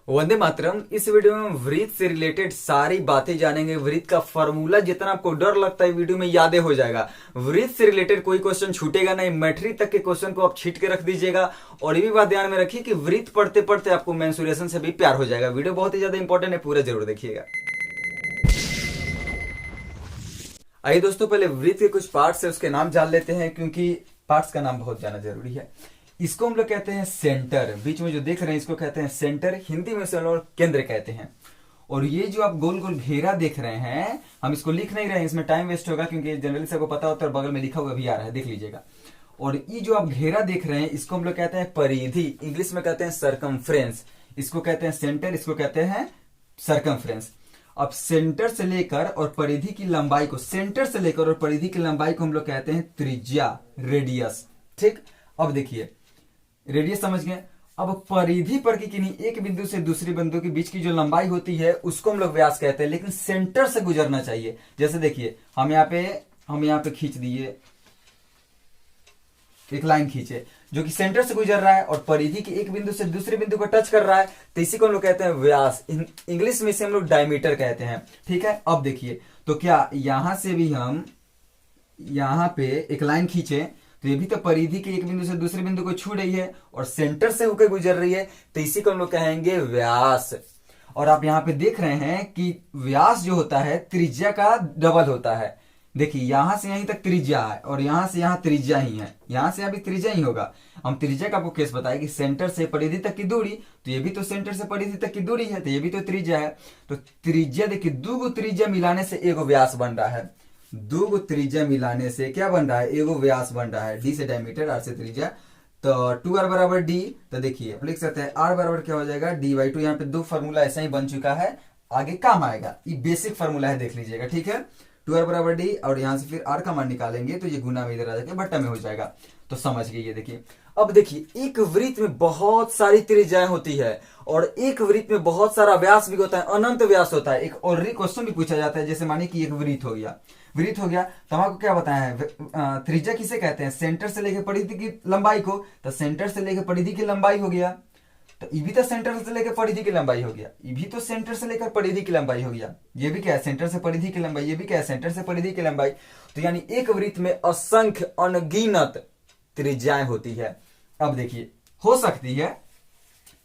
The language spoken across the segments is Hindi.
वंदे मातरम। इस वीडियो में वृत्त से रिलेटेड सारी बातें जानेंगे। वृत्त का फॉर्मूला जितना आपको डर लगता है वीडियो में यादें हो जाएगा। वृत्त से रिलेटेड कोई क्वेश्चन छूटेगा नहीं। मैट्रिक तक के क्वेश्चन को आप छीट के रख दीजिएगा। और ये भी बात ध्यान में रखिए कि वृत्त पढ़ते पढ़ते आपको मेंसुरेशन से भी प्यार हो जाएगा। वीडियो बहुत ही ज्यादा इंपॉर्टेंट है, पूरा जरूर देखिएगा। आइए दोस्तों, पहले वृत्त के कुछ पार्ट्स है उसके नाम जान लेते हैं, क्योंकि पार्ट्स का नाम बहुत जाना जरूरी है। इसको हम लोग कहते हैं सेंटर। बीच में जो देख रहे हैं इसको कहते हैं सेंटर, हिंदी में इसे लोग केंद्र कहते हैं। और ये जो आप गोल गोल घेरा देख रहे हैं, हम इसको लिख नहीं रहे हैं, इसमें टाइम वेस्ट होगा, क्योंकि जनरली सबको पता होता है और बगल में लिखा हुआ भी आ रहा है, देख लीजिएगा। और ये जो आप घेरा देख रहे हैं इसको हम लोग कहते हैं परिधि, इंग्लिश में कहते हैं सरकमफ्रेंस। इसको कहते हैं सेंटर, इसको कहते हैं सरकमफ्रेंस। अब सेंटर से लेकर और परिधि की लंबाई को, सेंटर से लेकर और परिधि की लंबाई को हम लोग कहते हैं त्रिज्या, रेडियस। ठीक, अब देखिए रेडियस समझ गए। अब परिधि पर की किन्हीं एक बिंदु से दूसरे बिंदु के बीच की जो लंबाई होती है उसको हम लोग व्यास कहते हैं, लेकिन सेंटर से गुजरना चाहिए। जैसे देखिए हम यहाँ पे खींच दिए, एक लाइन खींचे जो कि सेंटर से गुजर रहा है और परिधि के एक बिंदु से दूसरे बिंदु को टच कर रहा है, तो इसी को हम लोग कहते हैं व्यास। इंग्लिश में इसे हम लोग डायमीटर कहते हैं। ठीक है, अब देखिए तो क्या यहां से भी हम यहां पे एक लाइन खींचे तो ये भी तो परिधि के एक बिंदु से दूसरे बिंदु को छू रही है और सेंटर से होकर गुजर रही है, तो इसी को हम लोग कहेंगे व्यास। और आप यहां पे देख रहे हैं कि व्यास जो होता है त्रिज्या का डबल होता है। देखिए यहां से यहीं तक त्रिज्या है और यहां से यहां त्रिज्या ही है, यहां से यहां भी त्रिज्या ही होगा। हम त्रिज्या का आपको केस बताए कि सेंटर से परिधि तक की दूरी, तो ये भी तो सेंटर से परिधि तक की दूरी है, तो ये भी तो त्रिज्या है। तो त्रिज्या देखिए, दो त्रिज्या मिलाने से एक व्यास बन रहा है। दो त्रिज्या मिलाने से क्या बन रहा है, एगो व्यास बन रहा है। डी से डायमीटर, आर से त्रिज्या, तो 2r बराबर डी। तो देखिए लिख सकते हैं r बराबर क्या हो जाएगा, d/2। यहाँ पे दो फॉर्मूला ऐसा ही बन चुका है, आगे काम आएगा। ये बेसिक फॉर्मूला है, देख लीजिएगा। ठीक है, 2r बराबर डी और यहां से फिर r का मान निकालेंगे तो ये गुना में इधर आ जाके बट्टा में हो जाएगा। तो समझ गए ये देखिए। अब देखिए एक वृत्त में बहुत सारी त्रिज्याएं होती है और एक वृत्त में बहुत सारा व्यास भी होता है, अनंत व्यास होता है। एक और क्वेश्चन भी पूछा जाता है, जैसे मानिए कि एक वृत्त हो गया, तो हमको क्या बताया है, त्रिज्या किसे कहते हैं, सेंटर से लेकर परिधि की लंबाई को। तो सेंटर से लेकर परिधि की लंबाई हो गया, तो ये भी तो सेंटर से लेकर परिधि की लंबाई हो गया, ये भी तो सेंटर से लेकर परिधि की लंबाई हो गया। ये भी क्या है, सेंटर से परिधि की लंबाई, ये भी क्या है, सेंटर से परिधि की लंबाई। तो यानी एक वृत्त में असंख्य अनगिनत त्रिज्याएं होती है। अब देखिए हो सकती है,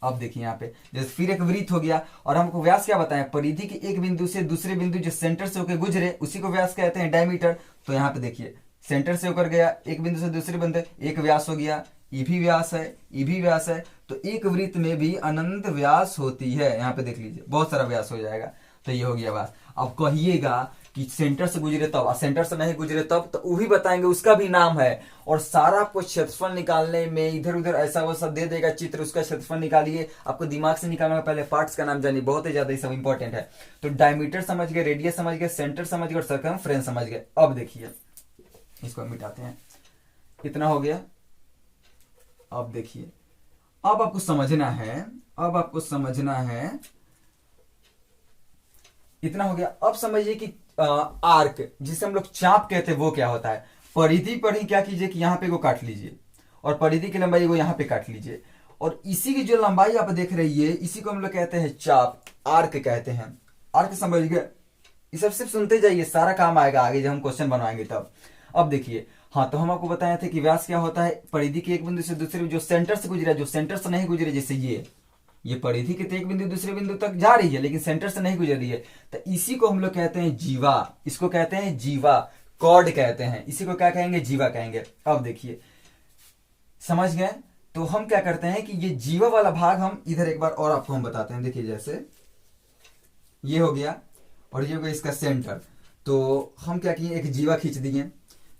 अब देखिए यहाँ पे जैसे फिर एक वृत्त हो गया और हमको व्यास क्या बताया, परिधि के एक बिंदु से दूसरे बिंदु जो सेंटर से होकर गुजरे उसी को व्यास कहते हैं, डायमीटर। तो यहाँ पे देखिए सेंटर से होकर गया एक बिंदु से दूसरे बिंदु, एक व्यास हो गया, ये भी व्यास है, ये भी व्यास है। तो एक वृत्त में भी अनंत व्यास होती है। यहाँ पे देख लीजिए बहुत सारा व्यास हो जाएगा। तो ये हो गया व्यास। अब कहिएगा कि सेंटर से गुजरे तब और सेंटर से नहीं गुजरे तब, तो वो भी बताएंगे, उसका भी नाम है। और सारा आपको क्षेत्रफल निकालने में इधर उधर ऐसा वो सब दे देगा चित्र, उसका क्षेत्रफल निकालिए, आपको दिमाग से निकालना है। पहले पार्ट्स का नाम जानिए, बहुत ही ज्यादा ये सब इंपॉर्टेंट है। तो डायमीटर समझ गए, रेडियस समझ गए, सेंटर समझ गए और सरकमफ्रेंस समझ गए। अब देखिए इसको मिटाते हैं, कितना हो गया। अब देखिए अब आपको समझना है, इतना हो गया। अब समझिए कि आर्क, जिसे हम लोग चाप कहते हैं, वो क्या होता है। परिधि पर ही क्या कीजिए कि यहाँ पे को काट लीजिए और परिधि की लंबाई को यहाँ पे काट लीजिए, और इसी की जो लंबाई आप देख रही है इसी को हम लोग कहते हैं चाप, आर्क कहते हैं। आर्क समझ गए, ये सब सिर्फ सुनते जाइए, सारा काम आएगा आगे जब हम क्वेश्चन बनवाएंगे तब। अब देखिए, हाँ तो हम आपको बताए थे कि व्यास क्या होता है, परिधि के एक बिंदु से दूसरे, जो सेंटर से गुजरा, जो सेंटर से नहीं गुजरे, जैसे ये परिधि के एक बिंदु दूसरे बिंदु तक जा रही है लेकिन सेंटर से नहीं गुजर रही है, तो इसी को हम लोग कहते हैं जीवा। इसको कहते हैं जीवा, कॉर्ड कहते हैं। इसी को क्या कहेंगे, जीवा कहेंगे। अब देखिए समझ गए। तो हम क्या करते हैं कि ये जीवा वाला भाग हम इधर एक बार और आपको हम बताते हैं। देखिए जैसे ये हो गया और ये हो गया इसका सेंटर, तो हम क्या किए, एक जीवा खींच दिए।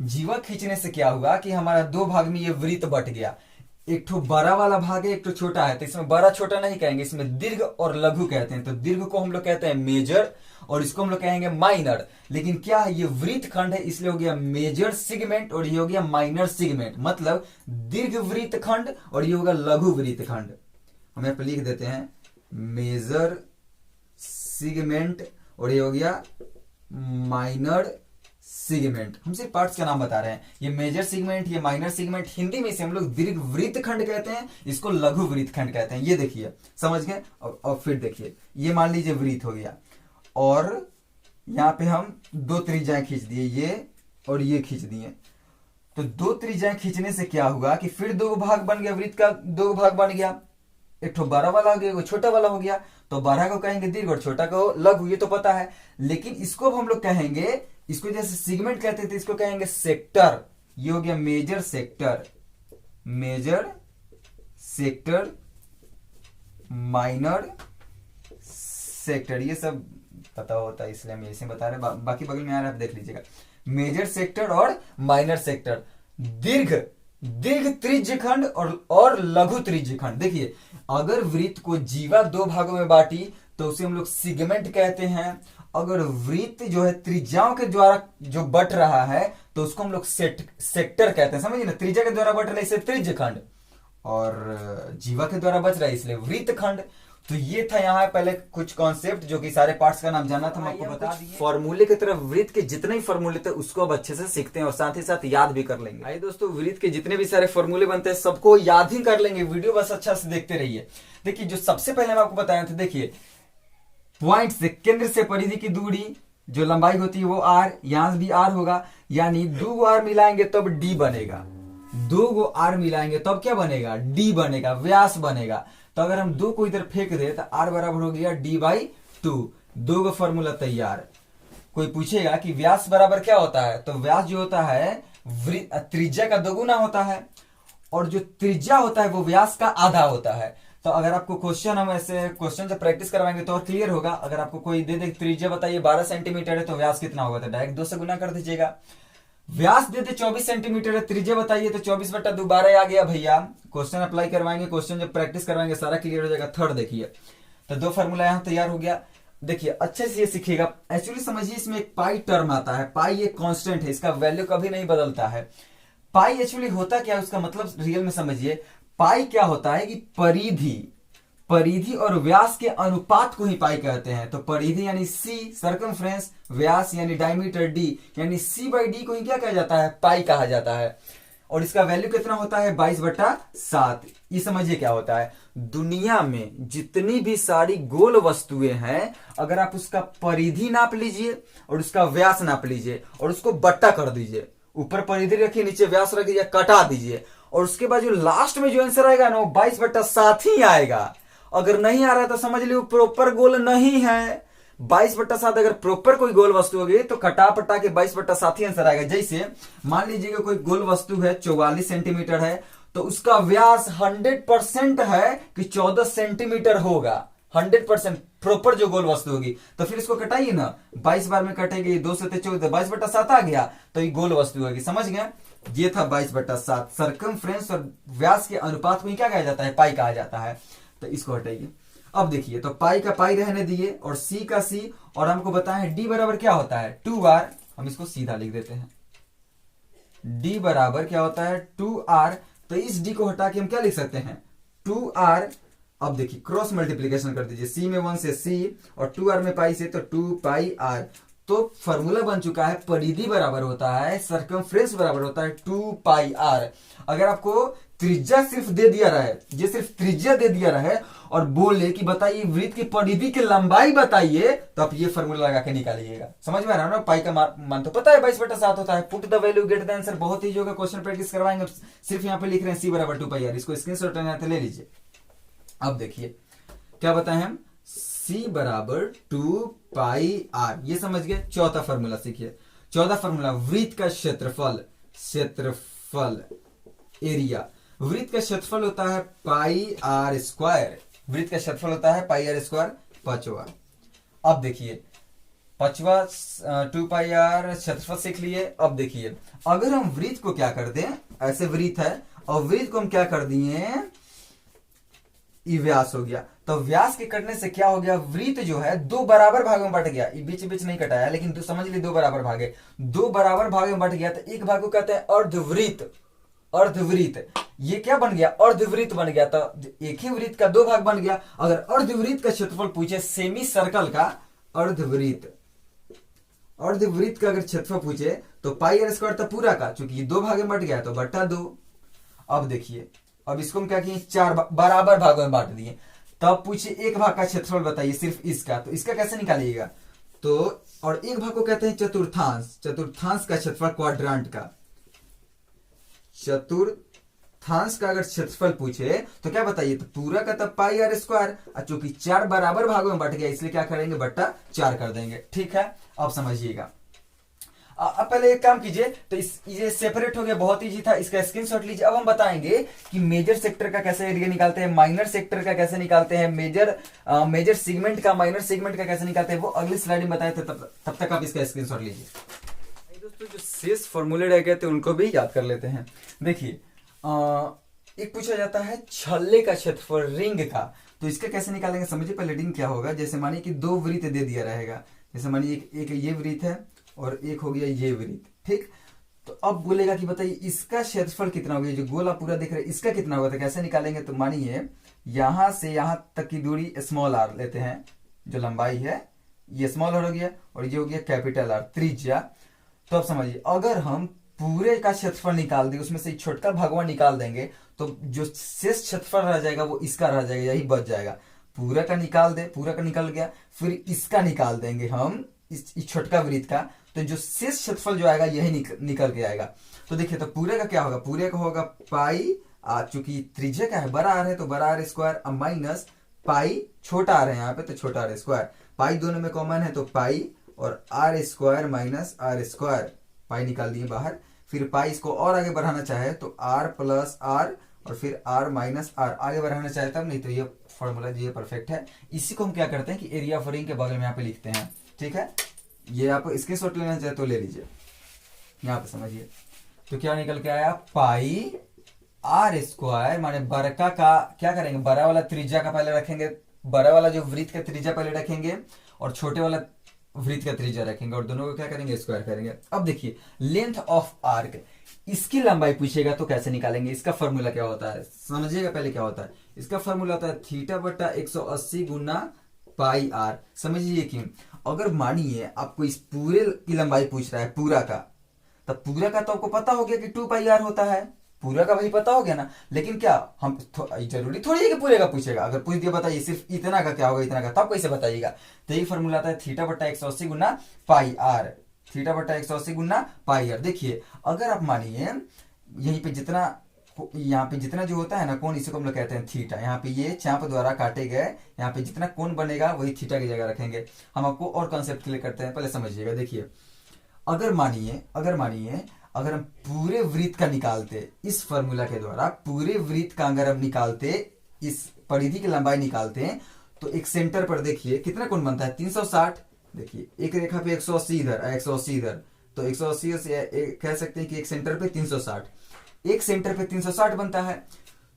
जीवा खींचने से क्या हुआ कि हमारा दो भाग में ये वृत्त बट गया। एक तो बड़ा वाला भाग है, एक तो छोटा है। तो इसमें बड़ा छोटा नहीं कहेंगे, इसमें दीर्घ और लघु कहते हैं। तो दीर्घ को हम लोग कहते हैं मेजर और इसको हम लोग कहेंगे माइनर। लेकिन क्या है, ये वृत्त खंड है इसलिए हो गया मेजर सिगमेंट और ये हो गया माइनर सिगमेंट, मतलब दीर्घ वृत्त खंड और ये होगा लघु वृत्त खंड। हम यहाँ पे लिख देते हैं मेजर सिगमेंट और ये हो गया माइनर सेगमेंट। हम सिर्फ पार्ट्स का नाम बता रहे हैं। ये मेजर सेगमेंट, ये माइनर सेगमेंट, हिंदी में इसे हम लोग दीर्घ वृत्तखंड कहते हैं, इसको लघु वृत्तखंड कहते हैं। ये देखिए, समझ गए। और फिर देखिए, ये मान लीजिए वृत्त हो गया, और यहाँ पे हम दो त्रिज्याएं खींच दिए, ये और ये खींच दिए। तो दो त्रिज्याएं खींचने से क्या हुआ कि फिर दो भाग बन गया, वृत्त का दो भाग बन गया। एक ठो बड़ा वाला हो गया, एक छोटा वाला हो गया। तो बड़ा को कहेंगे दीर्घ और छोटा को लघु, ये तो पता है। लेकिन इसको अब हम लोग कहेंगे, इसको जैसे सेगमेंट कहते थे, इसको कहेंगे सेक्टर। ये हो गया major sector, major sector, minor sector. ये सब पता होता है इसलिए हम ऐसे बता रहे हैं, बाकी बगल में आ रहा है, आप देख लीजिएगा। मेजर सेक्टर और माइनर सेक्टर, दीर्घ त्रिज्यखंड और लघु त्रिज्यखंड। देखिए, अगर वृत्त को जीवा दो भागों में बांटी तो उसे हम लोग सेगमेंट कहते हैं। अगर वृत्त जो है त्रिज्याओं के द्वारा जो बट रहा है तो उसको हम लोग सेक्टर कहते हैं, समझिए ना। त्रिज्या के द्वारा बट रहा है इसलिए त्रिज्यखंड, और जीवा के द्वारा बच रहा है इसलिए वृत्तखंड। तो ये था यहाँ पहले कुछ कॉन्सेप्ट, जो कि सारे पार्ट्स का नाम जाना था, हम आपको बता दिए। फॉर्मूले की तरफ वृत्त के जितने भी फॉर्मूले थे उसको अब अच्छे से सीखते हैं और साथ ही साथ याद भी कर लेंगे। आइए दोस्तों, वृत्त के जितने भी सारे फॉर्मूले बनते हैं सबको याद ही कर लेंगे। वीडियो बस अच्छा से देखते रहिए। देखिए, जो सबसे पहले मैं आपको बताया था, देखिए पॉइंट से, केंद्र से परिधि की दूरी जो लंबाई होती है वो आर, यहां भी आर होगा, यानी दो आर मिलाएंगे तब डी बनेगा। दो गो आर मिलाएंगे तब क्या बनेगा? डी बनेगा, व्यास बनेगा। तो अगर हम दो को इधर फेंक दे तो आर बराबर हो गया d/2। दो का फॉर्मूला तैयार। कोई पूछेगा कि व्यास बराबर क्या होता है, तो व्यास जो होता है त्रिज्या का दोगुना होता है, और जो त्रिज्या होता है वो व्यास का आधा होता है। तो अगर आपको क्वेश्चन, हम ऐसे क्वेश्चन जब प्रैक्टिस करवाएंगे तो और क्लियर होगा। अगर आपको कोई दे दे त्रिज्या बताइए 12 सेंटीमीटर है तो व्यास कितना होगा, तो डायरेक्ट 2 से गुना कर दीजिएगा। व्यास दे दे 24 सेंटीमीटर है, त्रिज्या बताइए तो 24/2 12 आ गया भैया। क्वेश्चन अप्लाई करवाएंगे, क्वेश्चन जब प्रैक्टिस करवाएंगे सारा क्लियर हो जाएगा। थर्ड देखिए, तो दो फॉर्मूला यहां तैयार हो गया। देखिए अच्छे से ये सीखिएगा। एक्चुअली समझिए, इसमें एक पाई टर्म आता है। पाई एक कांस्टेंट है, इसका वैल्यू कभी नहीं बदलता है। पाई एक्चुअली होता क्या है, उसका मतलब रियल में समझिए। पाई क्या होता है कि परिधि और व्यास के अनुपात को ही पाई कहते हैं। तो परिधि यानी सी सर्कमफ्रेंस, व्यास यानी डायमीटर डी, यानी c/d को ही क्या कहा जाता है? पाई कहा जाता है। और इसका वैल्यू कितना होता है? 22/7। ये समझिए क्या होता है। दुनिया में जितनी भी सारी गोल वस्तुएं हैं, अगर आप उसका परिधि नाप लीजिए और उसका व्यास नाप लीजिए और उसको बट्टा कर दीजिए, ऊपर परिधि रखिए, नीचे व्यास रख दीजिए, कटा दीजिए, और उसके बाद जो लास्ट में जो आंसर आएगा ना वो 22/7 ही आएगा। अगर नहीं आ रहा है तो समझ लीजिए प्रॉपर गोल नहीं है। 22/7 अगर प्रॉपर कोई गोल वस्तु होगी तो कटा पटा के 22/7 ही आंसर आएगा। जैसे मान लीजिएगा कोई गोल वस्तु है 44 सेंटीमीटर है, तो उसका व्यास 100% है कि 14 सेंटीमीटर होगा। 100% प्रॉपर जो गोल वस्तु होगी। तो फिर इसको कटाइए ना, 22 बार में कटेगी, 2 से 14, 22/7 आ गया, तो ये गोल वस्तु होगी। समझ गए? ये था 22/7। सर्कमफ्रेंस और व्यास के अनुपात में क्या कहा जाता है? पाई कहा जाता है। तो इसको हटाइए। अब देखिए, तो पाई का पाई रहने दिए और सी का सी, और हमको बताएं डी बराबर क्या होता है? 2r। हम इसको सीधा लिख देते हैं, डी बराबर क्या होता है? 2r। तो इस डी को हटा के हम क्या लिख सकते हैं? 2r। अब देखिए क्रॉस मल्टीप्लीकेशन कर दीजिए, सी में 1 से सी और 2r में पाई से, तो 2πr। तो फॉर्मूला बन चुका है, परिधि बराबर होता है सर्कमफ्रेंस बराबर होता है 2πr। अगर आपको त्रिज्या सिर्फ दे दिया रहा है, ये सिर्फ त्रिज्या दे दिया रहा है और बोले कि बताइए वृत्त की परिधि की लंबाई बताइए, तो आप ये फॉर्मूला लगा के निकालिएगा। समझ में आ रहा है ना? पाई का मान तो पता है 22/7 होता है। Put the value get the answer. बहुत ही जो क्वेश्चन प्रैक्टिस करवाएंगे, सिर्फ यहाँ पे लिख रहे हैं c बराबर 2πr। इसको स्क्रीनशॉट ले लीजिए। अब देखिए क्या बताएं हम, c बराबर 2πr। ये समझ गए। चौथा फॉर्मूला सीखिए। चौथा फॉर्मूला, वृत्त का क्षेत्रफल एरिया। वृत्त का क्षेत्रफल होता है πr²। वृत्त का क्षेत्रफल होता है πr²। पांचवा, अब देखिए पांचवा 2πr क्षेत्रफल सीख लिए। अब देखिए, अगर हम वृत्त को क्या कर दें, ऐसे वृत्त है और वृत्त को हम क्या कर दिए, ये व्यास हो गया। तो व्यास के कटने से क्या हो गया? वृत्त जो है दो बराबर भागों में बट गया। ये बीच बीच नहीं कटाया, लेकिन तो समझ लीजिए दो बराबर भाग है। दो बराबर भागों में बट गया, तो एक भाग को कहते हैं अर्धवृत्त। अर्धवृत्त ये क्या बन गया? अर्धवृत्त बन गया। तो एक ही वृत्त का दो भाग बन गया। अगर अर्धवृत्त का क्षेत्रफल पूछे, सेमी सर्कल का अर्धवृत्त, अर्धवृत्त का अगर क्षेत्रफल पूछे तो पाई आर स्क्वायर था पूरा का, चूंकि ये 2 भागे में बट गया तो बट्टा 2। अब देखिए, अब इसको हम क्या किए, 4 बराबर भागों में बांट दिए। तब पूछे 1 भाग का क्षेत्रफल बताइए सिर्फ इसका, तो इसका कैसे निकालिएगा, तो और 1 भाग को कहते हैं चतुर्थांश, चतुर्थांश का क्षेत्रफल क्वाड्रांट का, चतुर्थांश का अगर क्षेत्रफल पूछे तो क्या बताइए, तो पूरा का तब पाई आर स्क्वायर, चूंकि 4 बराबर भागों में बट गया इसलिए क्या करेंगे, बट्टा 4 कर देंगे। ठीक है, अब समझिएगा। अब पहले एक काम कीजिए, तो ये सेपरेट हो गया, बहुत इजी था, इसका स्क्रीनशॉट लीजिए। अब हम बताएंगे कि मेजर सेक्टर का कैसे एरिया निकालते हैं, माइनर सेक्टर का कैसे निकालते हैं, मेजर सेगमेंट का, माइनर सेगमेंट का कैसे निकालते हैं, वो अगली स्लाइड में बताए थे। तब तक आप इसका स्क्रीनशॉट लीजिए। दोस्तों, जो शेष फॉर्मूले रह गए थे उनको भी याद कर लेते हैं। देखिए, एक पूछा जाता है छल्ले का क्षेत्रफल रिंग का, तो इसका कैसे निकालेंगे समझिए। पहले रिंग क्या होगा, जैसे मानिए कि 2 वृत्त दे दिया रहेगा, जैसे मानिए एक ये वृत्त है और एक हो गया ये वृत्त, ठीक। तो अब बोलेगा कि बताइए इसका क्षेत्रफल कितना होगा, जो गोला पूरा दिख रहा है इसका कितना होगा, तो कैसे निकालेंगे, तो मानिए यहां से यहां तक की दूरी स्मॉल आर लेते हैं, जो लंबाई है ये स्मॉल आर हो गया और ये हो गया कैपिटल आर त्रिज्या। तो अब समझिए, अगर हम पूरे का क्षेत्रफल निकाल दें, उसमें से छोटका भागवा निकाल देंगे, तो जो शेष क्षेत्रफल रह जाएगा वो इसका रह जाएगा, यही बच जाएगा। पूरा का निकाल दे, पूरा का निकल गया, फिर इसका निकाल देंगे हम, इस छोटका वृत्त का, तो जो शेष क्षेत्रफल जो आएगा यही निकल के आएगा। तो देखिए, तो पूरे का क्या होगा, पूरे का होगा पाई, चूंकि त्रिज्या क्या है, बड़ा आर है तो बड़ा आर स्क्वायर, माइनस पाई, छोटा आर है यहाँ पे तो छोटा आर स्क्वायर, पाई दोनों में कॉमन है तो पाई, और R square minus R square, pi निकाल दिए बाहर। फिर पाई इसको और आगे बढ़ाना चाहे तो आर प्लस आर, और फिर आर माइनस आर, आगे बढ़ाना चाहे तब, नहीं तो ये फॉर्मूला ये परफेक्ट है। इसी को हम क्या करते हैं कि एरिया ऑफ रिंग के बगल में यहाँ पे लिखते हैं। ठीक है, ये आप स्क्रीनशॉट लेना चाहे तो ले लीजिए, यहाँ पे समझिए। तो क्या निकल के आया, पाई आर स्क्वायर, माने बड़का का क्या करेंगे, बड़ा वाला त्रिज्या का पहले रखेंगे, बड़ा वाला जो वृत्त का त्रिज्या पहले रखेंगे और छोटे वाला वृत्त का त्रिज्या रखेंगे, और दोनों को क्या करेंगे, स्क्वायर करेंगे। अब देखिए, लेंथ ऑफ आर्क, इसकी लंबाई पूछेगा तो कैसे निकालेंगे, इसका फॉर्मूला क्या होता है समझिएगा। पहले क्या होता है, इसका फॉर्मूला होता है थीटा बटा 180 गुना पाई आर। समझिए क्यों, अगर मानिए आपको इस पूरे की लंबाई पूछ रहा है पूरा का, तब पूरा का तो आपको पता हो गया कि 2 पाई आर होता है, पूरा का वही पता हो गया ना। लेकिन क्या हम जरूरी थोड़ी है कि पूरे का पूछेगा, अगर पूछ दिया बताइए सिर्फ इतना का क्या होगा, इतना का, तब कैसे बताइएगा। तो यही फॉर्मूला आता है थीटा बटा 180 गुना पाई आर, थीटा बटा 180 गुना पाई आर। देखिए, अगर आप मानिए यहीं पे जितना, यहाँ पे जितना जो होता है ना कोण, इसी को हम लोग कहते हैं थीटा, यहाँ पे ये चाप द्वारा काटे गए, यहाँ पे जितना कोण बनेगा वही थीटा की जगह रखेंगे। हम आपको और कॉन्सेप्ट क्लियर करते हैं, पहले समझिएगा। देखिए, अगर मानिए अगर हम पूरे वृत्त का निकालते, इस फॉर्मूला के द्वारा पूरे वृत्त का अगर हम निकालते, इस परिधि की लंबाई निकालते हैं, तो एक सेंटर पर देखिए कितना कोण बनता है, 360। देखिए, एक रेखा पे 180 इधर, 180 इधर, तो 180 से कह सकते हैं कि एक सेंटर पे 360, एक सेंटर पे 360 बनता है।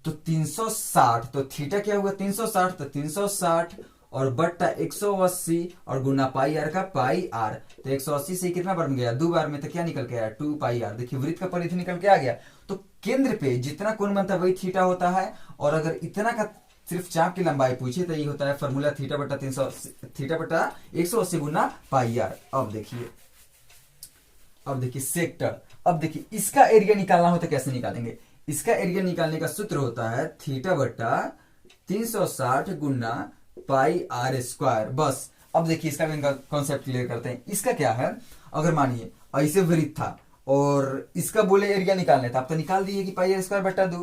तो 360, तो थीटा क्या हुआ 360, तो 360 और बट्टा 180 और गुना पाई आर का पाई आर, तो 180 से कितना बार में गया, 2 बार में, तो क्या निकल के आया 2 पाई आर। देखिए, वृत्त का परिधि निकल के आ गया। तो केंद्र पे जितना कोण बनता है वही थीटा होता है, और अगर इतना का सिर्फ चाप की लंबाई पूछे तो ये होता है फॉर्मूला थीटा बटा 180 गुना पाई आर। अब देखिए सेक्टर, अब देखिए इसका एरिया निकालना हो तो कैसे निकालेंगे, इसका एरिया निकालने का सूत्र होता है थीटा बटा 360 गुना पाई आर स्क्वायर, बस। अब देखिए इसका भी कॉन्सेप्ट क्लियर करते हैं। इसका क्या है, अगर मानिए ऐसे वृत्त था और इसका बोले एरिया निकालने था, आप तो निकाल दिए कि पाई आर स्क्वायर बट्टा 2,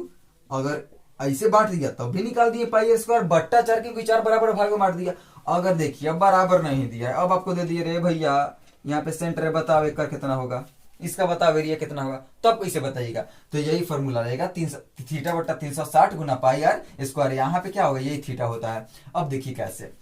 अगर ऐसे बांट दिया तब भी निकाल दिए पाई आर स्क्वायर बट्टा 4, क्योंकि 4 बराबर भाग में बांट दिया। अगर देखिए अब बराबर नहीं दिया है, अब आपको दे दिए रे भैया यहाँ पे सेंटर है, बताओ एक का कितना होगा, इसका बताओ एरिया कितना होगा, तब कैसे बताइएगा। तो यही फॉर्मूला रहेगा थीटा बट्टा 360 गुना पाई आर स्क्वायर, यहाँ पे क्या होगा, यही थीटा होता है। अब देखिए कैसे,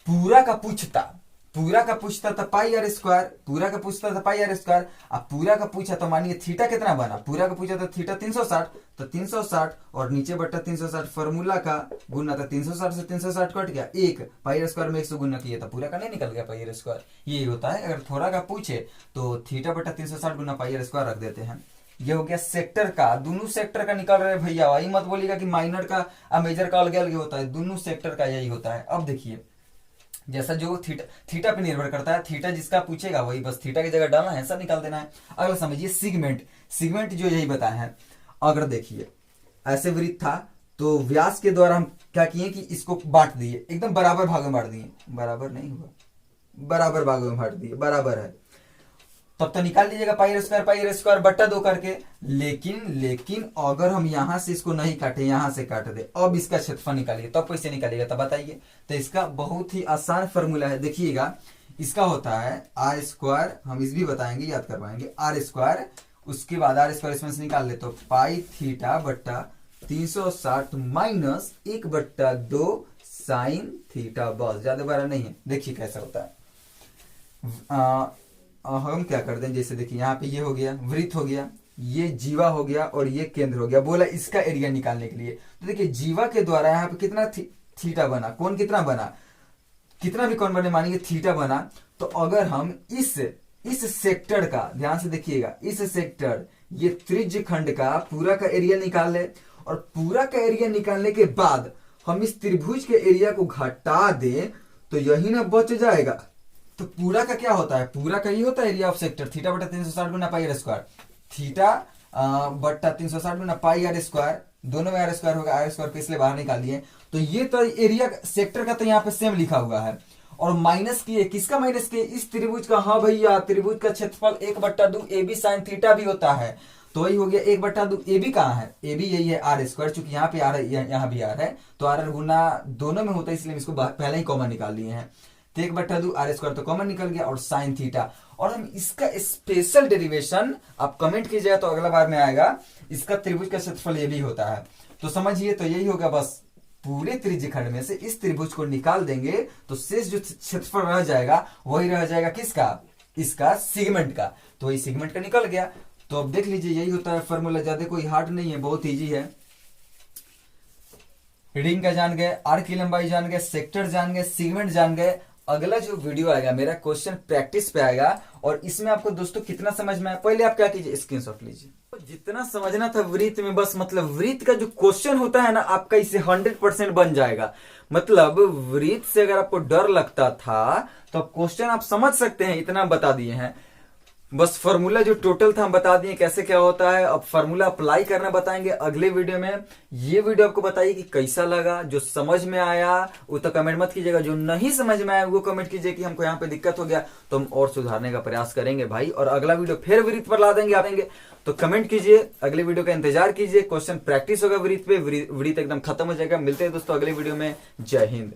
पूरा का पूछता था पाई आर स्क्वायर, पूरा का पूछता था पाई आर स्क्वायर, अब पूरा का पूछा तो मानिए थीटा कितना बना, पूरा का पूछा था थीटा 360, तो 360 और नीचे बट्टा 360 फॉर्मूला का गुना, था 360 से 360 कट गया, एक पाई आर स्क्वायर में 100 गुना किया था, पूरा का नहीं निकल गया पाई आर स्क्वायर। यही होता है, अगर थोड़ा का पूछे तो थीटा बट्टा 360 गुना पाई आर स्क्वायर रख देते हैं। ये हो गया सेक्टर का, दोनों सेक्टर का निकल रहे भैया, वही मत बोलिएगा कि माइनर का मेजर का अलग अलग होता है, दोनों सेक्टर का यही होता है। अब देखिए जैसा जो थीटा थीटा पे निर्भर करता है, थीटा जिसका पूछेगा वही बस थीटा की जगह डालना है, सब निकाल देना है। अगला समझिए सिगमेंट। सिगमेंट जो यही बताए हैं, अगर देखिए ऐसे वृत्त था तो व्यास के द्वारा हम क्या किए कि इसको बांट दिए, एकदम बराबर भागों में बांट दिए, बराबर नहीं हुआ, बराबर भागों में बांट दिए, बराबर है, तब तो निकाल लीजिएगा पाई आर स्क्वायर बट्टा 2 करके। लेकिन अगर हम यहां से इसको नहीं काटे, यहां से काट दे, अब इसका क्षेत्रफल निकालिए, तब कैसे निकालिएगा तब बताइए। तो इसका बहुत ही आसान फॉर्मूला है, देखिएगा इसका होता है आर स्क्वायर, हम इस भी बताएंगे, याद करवाएंगे, आर स्क्वायर, उसके बाद आर स्क्वायर इसमें से निकाल ले तो पाई थीटा बट्टा 360 माइनस 1/2 साइन थीटा, बस, ज्यादा बड़ा नहीं है। देखिए कैसा होता है, हम क्या कर दें, जैसे देखिए यहाँ पे ये हो गया वृत्त हो गया, ये जीवा हो गया और ये केंद्र हो गया, बोला इसका एरिया निकालने के लिए। तो देखिए जीवा के द्वारा यहाँ पे कितना थीटा बना, कौन कितना बना, कितना भी कौन बने मानिए थीटा बना। तो अगर हम इस सेक्टर का, ध्यान से देखिएगा, इस सेक्टर ये त्रिज्य खंड का पूरा का एरिया निकाल ले, और पूरा का एरिया निकालने के बाद हम इस त्रिभुज के एरिया को घटा दें तो यही ना बच जाएगा। तो पूरा का क्या होता है, पूरा का ये होता है एरिया ऑफ सेक्टर, थीटा बटा 360 गुना पाई आर स्क्वायर, थीटा बटा 360 गुना पाई आर स्क्वायर, दोनों में आर स्क्वायर होगा, आर स्क्वायर को इसलिए बाहर निकाल लिए। तो ये तो एरिया सेक्टर का तो यहाँ पे सेम लिखा हुआ है, और माइनस किए, किसका माइनस किए, इस त्रिभुज का। हाँ भैया, त्रिभुज का क्षेत्रफल 1/2 ए बी साइन थीटा भी होता है, तो वही हो गया 1/2। ए बी कहाँ है, ए बी यही है आर स्क्वायर, चूंकि यहाँ पे आर, यहाँ भी आर है, तो आर गुना दोनों में होता है, इसलिए हम इसको पहले ही कॉमन निकाल लिए हैं। तो 1/2 आर स्क्वायर तो कॉमन निकल गया, और साइन थीटा। और हम इसका स्पेशल डेरिवेशन आप कमेंट कीजिएगा तो अगला बार में आएगा, इसका त्रिभुज का क्षेत्रफल ये भी होता है। तो समझिए, तो यही होगा, बस पूरे त्रिज्य खंड में से इस त्रिभुज को निकाल देंगे तो शेष जो क्षेत्रफल रह जाएगा वही रह जाएगा किसका, इसका सिगमेंट का। तो वही सिगमेंट का निकल गया। तो अब देख लीजिए, यही होता है फॉर्मूला, ज्यादा कोई हार्ड नहीं है, बहुत इजी है। रिंग का जान गए, आर्क की लंबाई जान गए, सेक्टर जान गए, सिगमेंट जान गए। अगला जो वीडियो आएगा मेरा क्वेश्चन प्रैक्टिस पे आएगा, और इसमें आपको दोस्तों कितना समझ में आया, पहले आप क्या कीजिए, स्क्रीनशॉट लीजिए। जितना समझना था वृत्त में, बस मतलब वृत्त का जो क्वेश्चन होता है ना आपका, इससे 100% बन जाएगा। मतलब वृत्त से अगर आपको डर लगता था तो क्वेश्चन आप समझ सकते हैं, इतना बता दिए हैं। बस फॉर्मूला जो टोटल था हम बता दिए कैसे क्या होता है। अब फॉर्मूला अप्लाई करना बताएंगे अगले वीडियो में। ये वीडियो आपको बताइए कि कैसा लगा, जो समझ में आया वो तो कमेंट मत कीजिएगा, जो नहीं समझ में आया वो कमेंट कीजिए कि हमको यहाँ पे दिक्कत हो गया, तो हम और सुधारने का प्रयास करेंगे भाई। और अगला वीडियो फिर वृत्त पर ला देंगे, तो कमेंट कीजिए, अगले वीडियो का इंतजार कीजिए। क्वेश्चन प्रैक्टिस होगा वृत्त पे, वृत्त एकदम खत्म हो जाएगा। मिलते हैं दोस्तों अगले वीडियो में। जय हिंद।